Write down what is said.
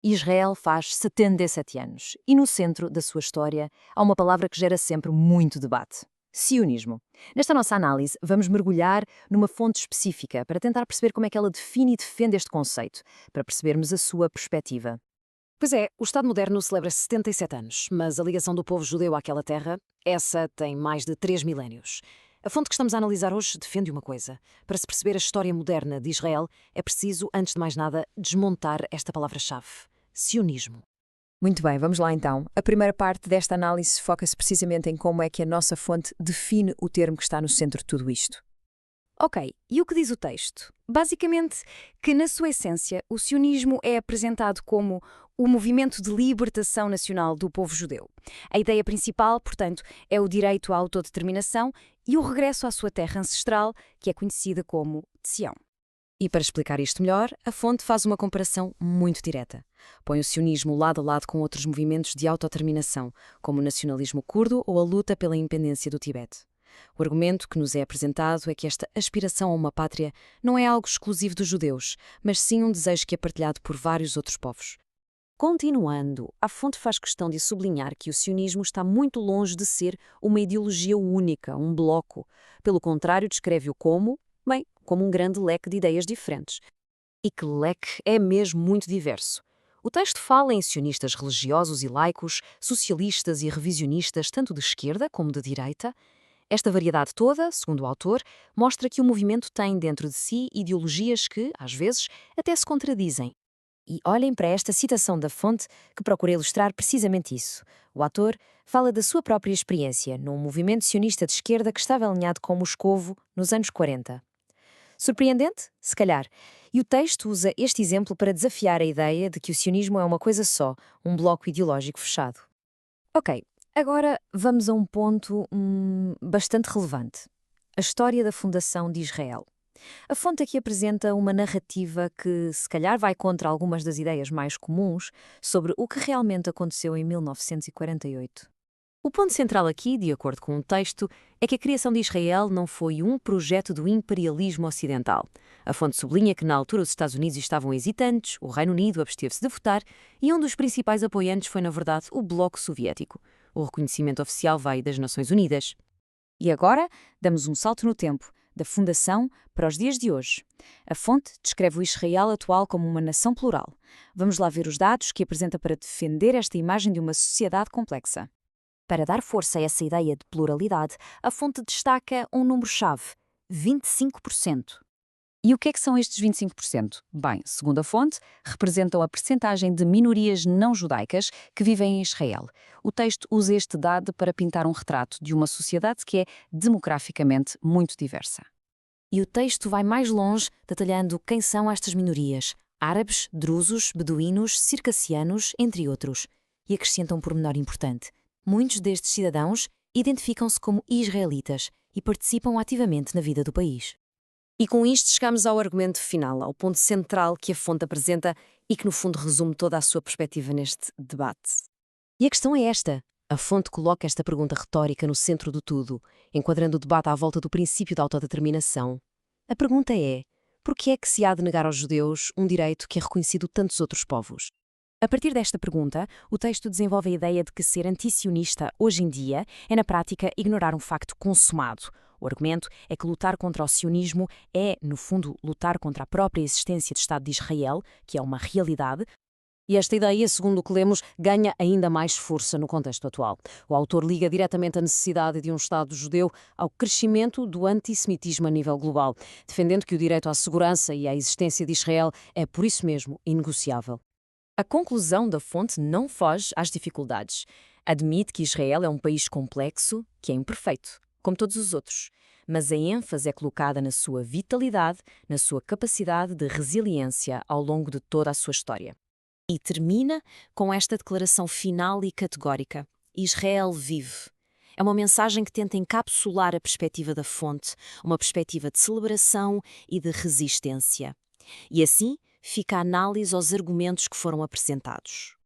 Israel faz 77 anos e no centro da sua história há uma palavra que gera sempre muito debate: sionismo. Nesta nossa análise, vamos mergulhar numa fonte específica para tentar perceber como é que ela define e defende este conceito, para percebermos a sua perspectiva. Pois é, o Estado moderno celebra 77 anos, mas a ligação do povo judeu àquela terra, essa tem mais de 3 milénios. A fonte que estamos a analisar hoje defende uma coisa. Para se perceber a história moderna de Israel, é preciso, antes de mais nada, desmontar esta palavra-chave: sionismo. Muito bem, vamos lá então. A primeira parte desta análise foca-se precisamente em como é que a nossa fonte define o termo que está no centro de tudo isto. Ok, e o que diz o texto? Basicamente, que na sua essência, o sionismo é apresentado como o movimento de libertação nacional do povo judeu. A ideia principal, portanto, é o direito à autodeterminação e o regresso à sua terra ancestral, que é conhecida como Sião. E para explicar isto melhor, a fonte faz uma comparação muito direta. Põe o sionismo lado a lado com outros movimentos de autodeterminação, como o nacionalismo curdo ou a luta pela independência do Tibete. O argumento que nos é apresentado é que esta aspiração a uma pátria não é algo exclusivo dos judeus, mas sim um desejo que é partilhado por vários outros povos. Continuando, a fonte faz questão de sublinhar que o sionismo está muito longe de ser uma ideologia única, um bloco. Pelo contrário, descreve-o como, bem, como um grande leque de ideias diferentes. E que leque é mesmo muito diverso. O texto fala em sionistas religiosos e laicos, socialistas e revisionistas, tanto de esquerda como de direita. Esta variedade toda, segundo o autor, mostra que o movimento tem dentro de si ideologias que, às vezes, até se contradizem. E olhem para esta citação da fonte que procura ilustrar precisamente isso. O autor fala da sua própria experiência num movimento sionista de esquerda que estava alinhado com Moscovo nos anos 40. Surpreendente? Se calhar. E o texto usa este exemplo para desafiar a ideia de que o sionismo é uma coisa só, um bloco ideológico fechado. Ok, agora vamos a um ponto bastante relevante: a história da fundação de Israel. A fonte aqui apresenta uma narrativa que, se calhar, vai contra algumas das ideias mais comuns sobre o que realmente aconteceu em 1948. O ponto central aqui, de acordo com o texto, é que a criação de Israel não foi um projeto do imperialismo ocidental. A fonte sublinha que na altura os Estados Unidos estavam hesitantes, o Reino Unido absteve-se de votar e um dos principais apoiantes foi, na verdade, o Bloco Soviético. O reconhecimento oficial veio das Nações Unidas. E agora, damos um salto no tempo, da fundação para os dias de hoje. A fonte descreve o Israel atual como uma nação plural. Vamos lá ver os dados que apresenta para defender esta imagem de uma sociedade complexa. Para dar força a essa ideia de pluralidade, a fonte destaca um número-chave: 25%. E o que é que são estes 25%? Bem, segundo a fonte, representam a percentagem de minorias não judaicas que vivem em Israel. O texto usa este dado para pintar um retrato de uma sociedade que é demograficamente muito diversa. E o texto vai mais longe, detalhando quem são estas minorias: árabes, drusos, beduínos, circassianos, entre outros. E acrescenta um pormenor importante: muitos destes cidadãos identificam-se como israelitas e participam ativamente na vida do país. E com isto chegamos ao argumento final, ao ponto central que a fonte apresenta e que no fundo resume toda a sua perspectiva neste debate. E a questão é esta. A fonte coloca esta pergunta retórica no centro de tudo, enquadrando o debate à volta do princípio da autodeterminação. A pergunta é: por que é que se há de negar aos judeus um direito que é reconhecido tantos outros povos? A partir desta pergunta, o texto desenvolve a ideia de que ser antisionista hoje em dia é, na prática, ignorar um facto consumado. O argumento é que lutar contra o sionismo é, no fundo, lutar contra a própria existência do Estado de Israel, que é uma realidade. E esta ideia, segundo o que lemos, ganha ainda mais força no contexto atual. O autor liga diretamente a necessidade de um Estado judeu ao crescimento do antissemitismo a nível global, defendendo que o direito à segurança e à existência de Israel é, por isso mesmo, inegociável. A conclusão da fonte não foge às dificuldades. Admite que Israel é um país complexo, que é imperfeito, como todos os outros, mas a ênfase é colocada na sua vitalidade, na sua capacidade de resiliência ao longo de toda a sua história. E termina com esta declaração final e categórica: Israel vive. É uma mensagem que tenta encapsular a perspectiva da fonte, uma perspectiva de celebração e de resistência. E assim fica a análise aos argumentos que foram apresentados.